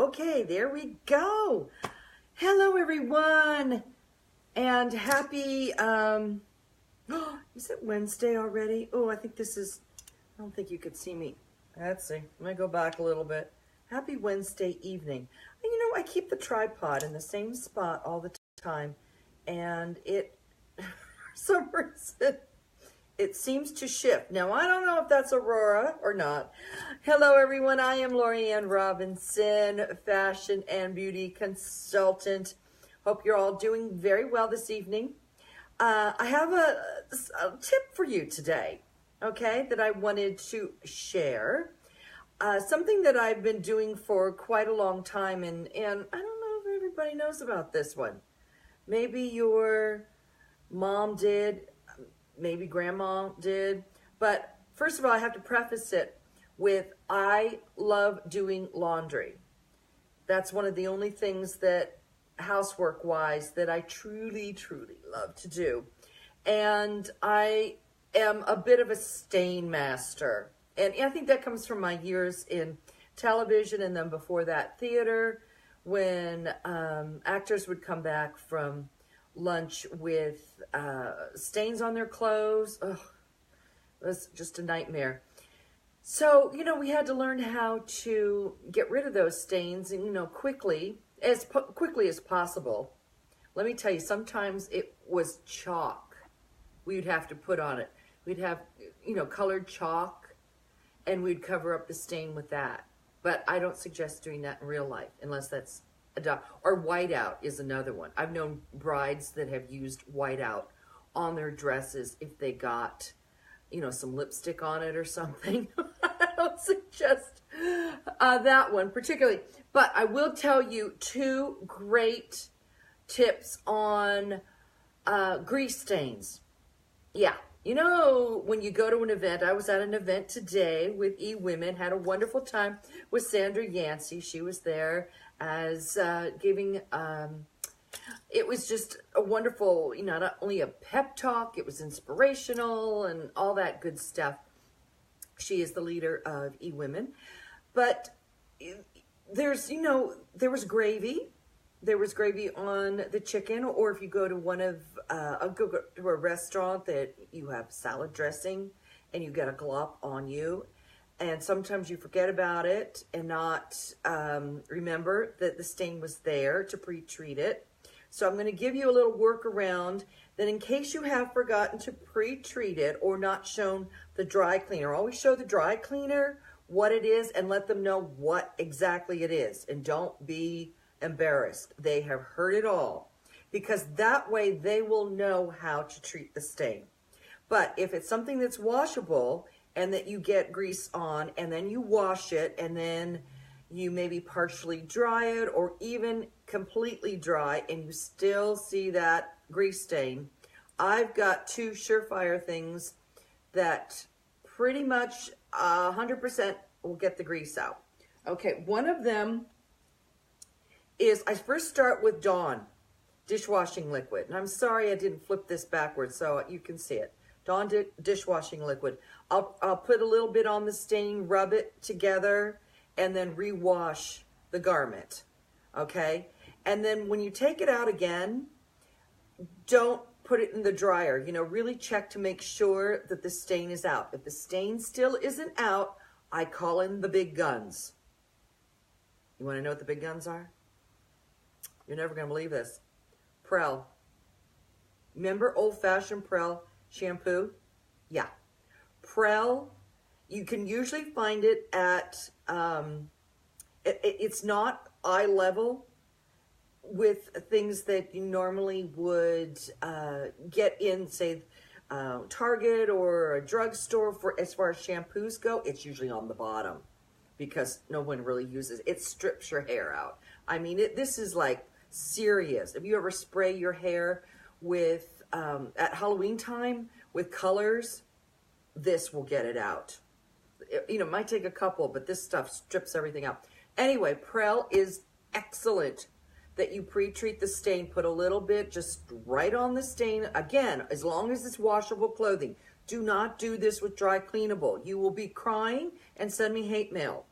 Okay, there we go. Hello, everyone, and happy, is it Wednesday already? Oh, I think this is, I don't think you could see me. Let's see, let me go back a little bit. Happy Wednesday evening. And you know, I keep the tripod in the same spot all the time, and it, for some reason, it seems to shift. Now, I don't know if that's Aurora or not. Hello, everyone. I am Lorianne Robinson, fashion and beauty consultant. Hope you're all doing very well this evening. I have a tip for you today, okay, that I wanted to share. Something that I've been doing for quite a long time, and I don't know if everybody knows about this one. Maybe your mom did. Maybe grandma did. But first of all, I have to preface it with I love doing laundry. That's one of the only things that housework wise that I truly, truly love to do. And I am a bit of a stain master. And I think that comes from my years in television and then before that theater, when actors would come back from lunch with stains on their clothes. Ugh, it was just a nightmare. So, you know, we had to learn how to get rid of those stains, and, you know, quickly as possible. Let me tell you, sometimes it was chalk we'd have to put on it. We'd have, you know, colored chalk, and we'd cover up the stain with that. But I don't suggest doing that in real life, unless that's or whiteout is another one. I've known brides that have used whiteout on their dresses if they got, you know, some lipstick on it or something. I don't suggest that one particularly. But I will tell you two great tips on grease stains. Yeah. You know, when you go to an event, I was at an event today with eWomen, had a wonderful time with Sandra Yancey. She was there as giving, it was just a wonderful, you know, not only a pep talk, it was inspirational and all that good stuff. She is the leader of eWomen. But there's, you know, there was gravy. There was gravy on the chicken, or if you go to one of, go to a restaurant that you have salad dressing and you get a glop on you, and sometimes you forget about it and not remember that the stain was there to pre-treat it. So I'm going to give you a little workaround that in case you have forgotten to pre-treat it or not shown the dry cleaner, always show the dry cleaner what it is and let them know what exactly it is, and don't be embarrassed. They have heard it all, because that way they will know how to treat the stain. But if it's something that's washable and that you get grease on and then you wash it and then you maybe partially dry it or even completely dry and you still see that grease stain, I've got two surefire things that pretty much 100% will get the grease out. Okay, one of them is I first start with Dawn dishwashing liquid. And I'm sorry I didn't flip this backwards so you can see it. Dawn dishwashing liquid. I'll put a little bit on the stain, rub it together, and then rewash the garment, okay? And then when you take it out again, don't put it in the dryer. You know, really check to make sure that the stain is out. If the stain still isn't out, I call in the big guns. You want to know what the big guns are? You're never going to believe this. Prell. Remember old-fashioned Prell shampoo? Yeah. Prell, you can usually find it at, it's not eye level with things that you normally would get in, say, Target or a drugstore for as far as shampoos go. It's usually on the bottom because no one really uses it. It strips your hair out. I mean, this is like serious. If you ever spray your hair with at Halloween time with colors, this will get it out. You know, it might take a couple, but this stuff strips everything out. Anyway, Prell is excellent. That you pre-treat the stain, put a little bit just right on the stain. Again, as long as it's washable clothing. Do not do this with dry cleanable. You will be crying and send me hate mail.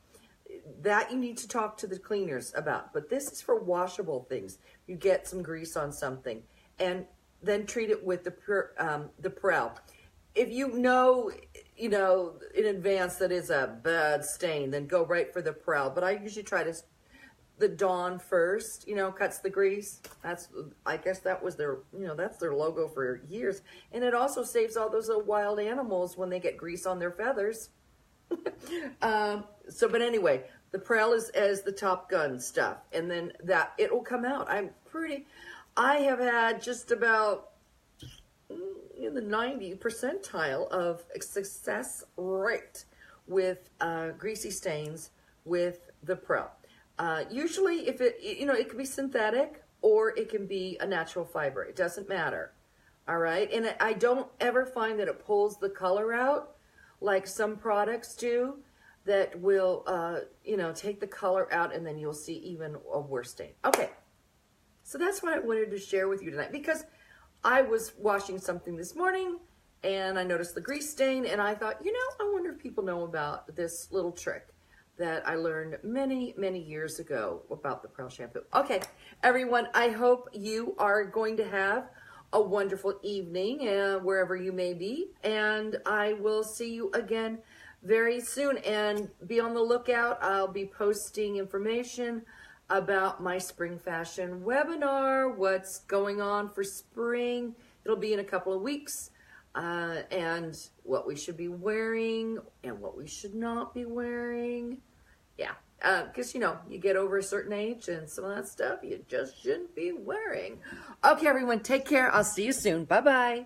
that you need to talk to the cleaners about. But this is for washable things. You get some grease on something and then treat it with the Prell. If you know in advance that is a bad stain, then go right for the Prell. But I usually try to the Dawn first, cuts the grease. I guess that was their, that's their logo for years. And it also saves all those little wild animals when they get grease on their feathers. But anyway, the Prell is as the Top Gun stuff. And then that, it will come out. I have had just about in the 90 percentile of success rate with greasy stains with the Prell. Usually if it can be synthetic or it can be a natural fiber. It doesn't matter. All right. And I don't ever find that it pulls the color out like some products do that will, take the color out and then you'll see even a worse stain. Okay. So that's what I wanted to share with you tonight because I was washing something this morning and I noticed the grease stain and I thought, I wonder if people know about this little trick that I learned many, many years ago about the Prell shampoo. Okay, everyone, I hope you are going to have a wonderful evening wherever you may be. And I will see you again very soon. And be on the lookout. I'll be posting information about my spring fashion webinar, what's going on for spring. It'll be in a couple of weeks. And what we should be wearing and what we should not be wearing. Yeah, because, you get over a certain age and some of that stuff you just shouldn't be wearing. Okay, everyone, take care. I'll see you soon. Bye-bye.